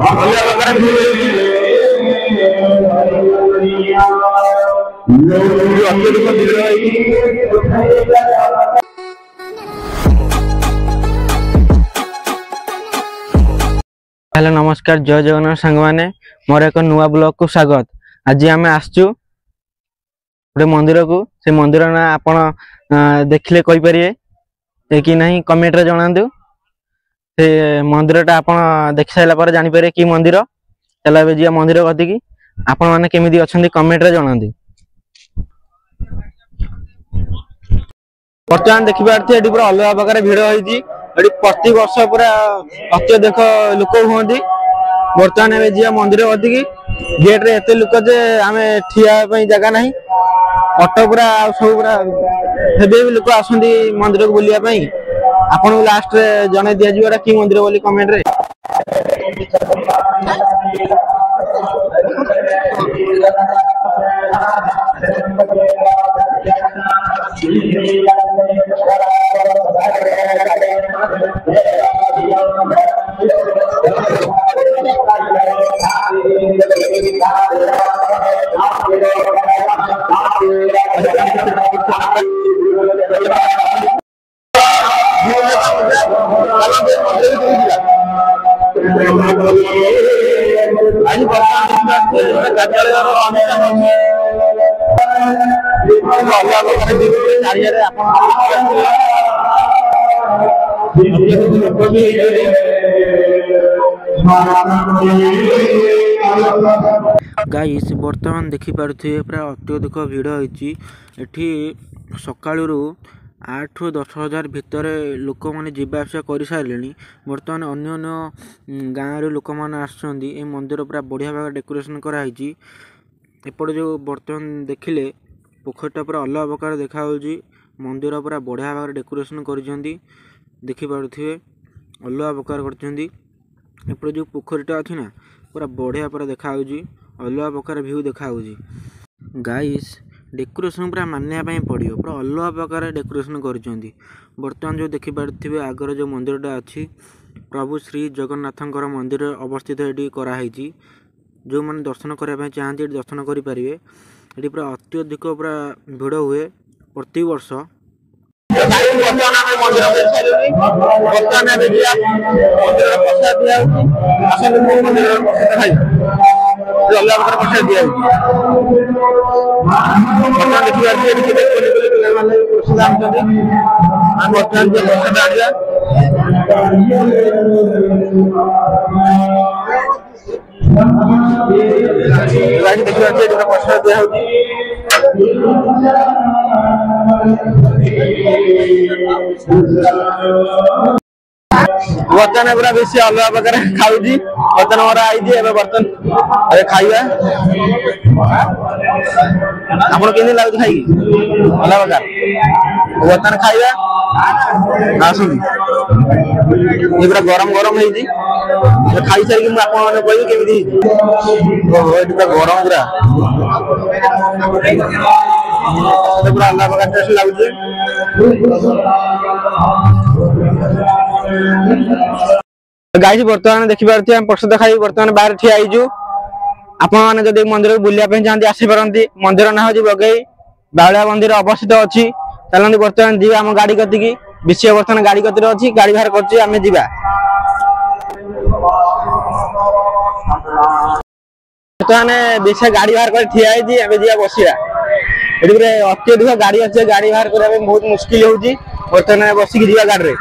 Hello नमस्कार जय जगन्नाथ सांग मैंने मोर एक नुआ ब्लॉग को स्वागत। आज आम आसचु गोटे मंदिर को से मंदिर ना आपण देखले कहि परिए कि नहीं कमेंट रे जणांदु। से मंदिरटा आपण देख साइला पर जानि पारे कि मंदिर चला बे जिया मंदिर गति की आपण माने केमिति अछंदी कमेंट रे जणांदु। वर्तमान देखि पारथि एडी पूरा अलग प्रकार भिड़ होईची। एडी प्रति वर्ष पूरा अत्यधिक लोक हुंदी। वर्तमान ए जिया मंदिर गति की गेट रे एते लोक जे आमे ठिया पई जगह नहीं। ऑटो पूरा सब पूरा हेबे भी लोक आसंदी मंदिर को बुलिया पई। आपन लास्ट रे जने दिया जीवाटा की मंदिर बोली कमेंट रे। गाइस वर्तमान देखि पारुथिबे पूरा अत्यधिक भिड़ होईची। एठी सकाळु 8 ରୁ 10,000 भितर लोक माने जीवा आसा करि सारलेनी। वर्तमान अन्य अन्य गाँव रे लोक माने आछंदी। ए मंदिर पूरा बढ़िया भाग डेकोरेशन करा हिची। एपड़ जो वर्तमान देखिले पोखरटा पूरा अलग प्रकार देखा होची। मंदिर पूरा बढ़िया भाग डेकोरेशन करिसेंदी देखि पारुथिबे अलग प्रकार करचंदी। एपड़ जो पोखरटा अछि ना पूरा बढ़िया पूरा देखा होची। अलग प्रकार व्यू देखा होची। गाइस डेकोरेशन पूरा मानया पई पड़ियो पूरा अलग प्रकार डेकोरेशन करिसेंदी। वर्तमान जो देखि पारुथिबे आगर जो मंदिरटा अछि प्रभु श्री जगन्नाथंकर मंदिर अवस्थित एटी करा हिची। जो माने दर्शन करिया पई चाहंती दर्शन करि परिबे। एटी पूरा अत्यधिक पूरा भिड़ हुए प्रति वर्ष। बर्तन पूरा बेसी अलग प्रकार खाऊजी। बर्तन मोर आई बर्तन अरे खाइबा आपन केने लागु खाई अलग प्रकार बर्तन खाइबा आसुनी। ये पूरा गरम गरम है जी खाई सारी कि आपन माने कहबी केमिति ओ एटा तो गरम पूरा पूरा अलग प्रकार टेस्ट लागुची। गाइस वर्तमान देखि पारथि हम प्रसाद खाई वर्तमान बाहर ठिया आइजु। आपण माने जदि मंदिर बुलिया पे चाहती आसी परंती। मंदिर ना हो बगई बावळिया मंदिर अवस्थित अछि। चलंदी वर्तमान जीवा हम गाड़ी गति की विषय वर्तमान गाड़ी गति अछि। गाड़ी बाहर करछि हमें जीवा। वर्तमान विषय गाड़ी बाहर कर ठिया आइजी हमें जीवा बसिया। एडी रे अत्यधिक गाड़ी अछि। गाड़ी बाहर करबे बहुत मुश्किल होउची। वर्तमान बसी की जीवा गाड़ी रे